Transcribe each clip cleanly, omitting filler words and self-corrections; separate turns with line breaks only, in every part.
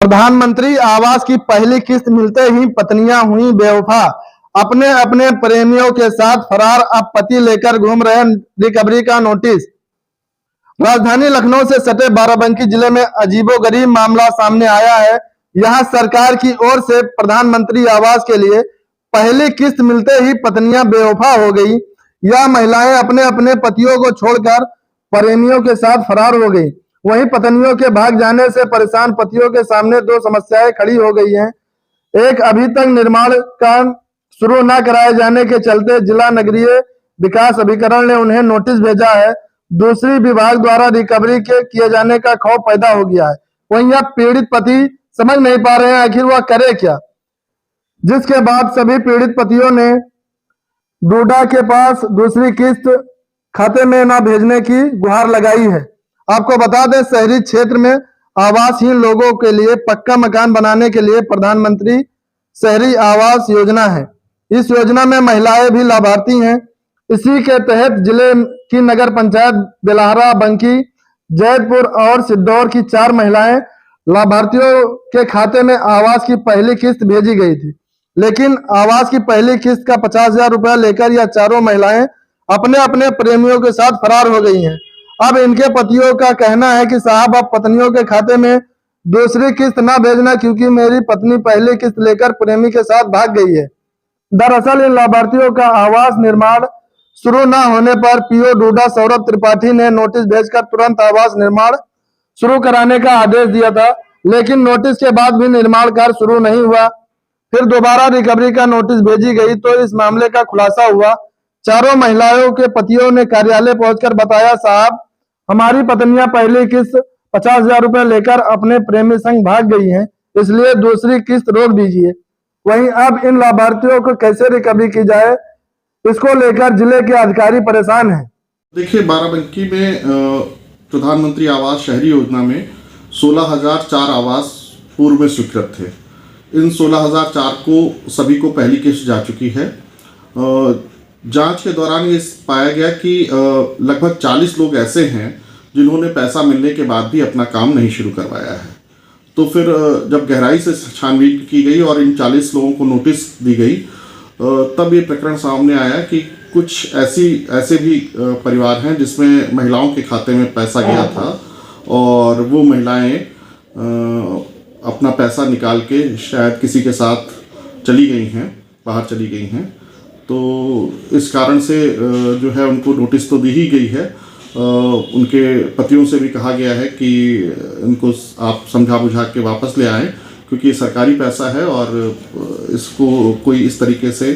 प्रधानमंत्री आवास की पहली किस्त मिलते ही पत्नियां हुई बेवफा, अपने अपने प्रेमियों के साथ फरार, अब पति लेकर घूम रहे रिकवरी का नोटिस। राजधानी लखनऊ से सटे बाराबंकी जिले में अजीबोगरीब मामला सामने आया है। यहां सरकार की ओर से प्रधानमंत्री आवास के लिए पहली किस्त मिलते ही पत्नियां बेवफा हो गई। यह महिलाएं अपने अपने पतियों को छोड़कर प्रेमियों के साथ फरार हो गई। वहीं पत्नियों के भाग जाने से परेशान पतियों के सामने दो समस्याएं खड़ी हो गई हैं। एक, अभी तक निर्माण काम शुरू न कराए जाने के चलते जिला नगरीय विकास अभिकरण ने उन्हें नोटिस भेजा है। दूसरी, विभाग द्वारा रिकवरी के किए जाने का खौफ पैदा हो गया है। वहीं अब पीड़ित पति समझ नहीं पा रहे हैं आखिर वह करे क्या, जिसके बाद सभी पीड़ित पतियों ने डूडा के पास दूसरी किस्त खाते में न भेजने की गुहार लगाई है। आपको बता दें, शहरी क्षेत्र में आवासहीन लोगों के लिए पक्का मकान बनाने के लिए प्रधानमंत्री शहरी आवास योजना है। इस योजना में महिलाएं भी लाभार्थी हैं। इसी के तहत जिले की नगर पंचायत बेलहरा, बंकी, जैदपुर और सिद्धौर की 4 महिलाएं लाभार्थियों के खाते में आवास की पहली किस्त भेजी गई थी। लेकिन आवास की पहली किस्त का 50,000 रुपया लेकर यह चारों महिलाएं अपने अपने प्रेमियों के साथ फरार हो गई हैं। अब इनके पतियों का कहना है कि साहब, अब पत्नियों के खाते में दूसरी किस्त ना भेजना, क्योंकि मेरी पत्नी पहली किस्त लेकर प्रेमी के साथ भाग गई है। दरअसल इन लाभार्थियों का आवास निर्माण शुरू न होने पर पीओ डूडा सौरभ त्रिपाठी ने नोटिस भेजकर तुरंत आवास निर्माण शुरू कराने का आदेश दिया था। लेकिन नोटिस के बाद भी निर्माण कार्य शुरू नहीं हुआ। फिर दोबारा रिकवरी का नोटिस भेजी गई तो इस मामले का खुलासा हुआ। चारों महिलाओं के पतियों ने कार्यालय पहुंचकर बताया, साहब, हमारी पत्नियां पहली किस्त 50,000 रुपए लेकर अपने प्रेमी संग भाग गई हैं, इसलिए दूसरी किस्त रोक दीजिए। वहीं अब इन लाभार्थियों को कैसे रिकवरी की जाए, इसको लेकर जिले के अधिकारी परेशान हैं।
देखिए, बाराबंकी में प्रधानमंत्री आवास शहरी योजना में 16,004 आवास पूर्व में स्वीकृत थे। इन 16,004 को सभी को पहली किस्त जा चुकी है। जांच के दौरान ये पाया गया कि लगभग 40 लोग ऐसे हैं जिन्होंने पैसा मिलने के बाद भी अपना काम नहीं शुरू करवाया है। तो फिर जब गहराई से छानबीन की गई और इन 40 लोगों को नोटिस दी गई, तब ये प्रकरण सामने आया कि कुछ ऐसे भी परिवार हैं जिसमें महिलाओं के खाते में पैसा गया था और वो महिलाएं अपना पैसा निकाल के शायद किसी के साथ चली गई हैं, बाहर चली गई हैं। तो इस कारण से जो है उनको नोटिस तो दी ही गई है। उनके पतियों से भी कहा गया है कि इनको आप समझा बुझा के वापस ले आएं, क्योंकि ये सरकारी पैसा है और इसको कोई इस तरीके से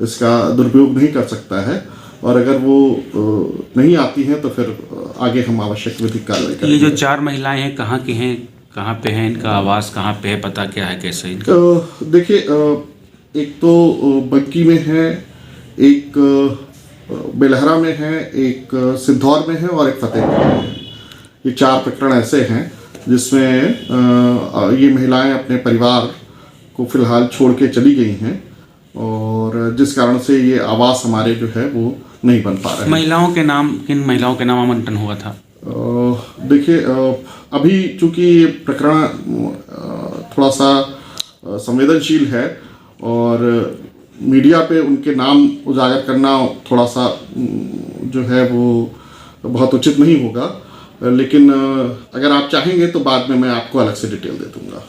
इसका दुरुपयोग नहीं कर सकता है। और अगर वो नहीं आती हैं तो फिर आगे हम आवश्यक विधिक कार्रवाई करेंगे।
ये जो 4 महिलाएं हैं, कहाँ की हैं, कहाँ पे हैं, इनका आवास कहाँ पे है, पता क्या है, कैसे इनका?
देखिए, एक तो बंकी में है, एक बेलहरा में है, एक सिद्धौर में है और एक फतेहपुर में है। ये 4 प्रकरण ऐसे हैं जिसमें ये महिलाएं अपने परिवार को फिलहाल छोड़ के चली गई हैं और जिस कारण से ये आवास हमारे जो है वो नहीं बन पा रहे हैं।
महिलाओं के नाम, किन महिलाओं के नाम आवंटन हुआ था?
देखिए, अभी चूंकि ये प्रकरण थोड़ा सा संवेदनशील है और मीडिया पे उनके नाम उजागर करना थोड़ा सा जो है वो बहुत उचित नहीं होगा। लेकिन अगर आप चाहेंगे तो बाद में मैं आपको अलग से डिटेल दे दूंगा।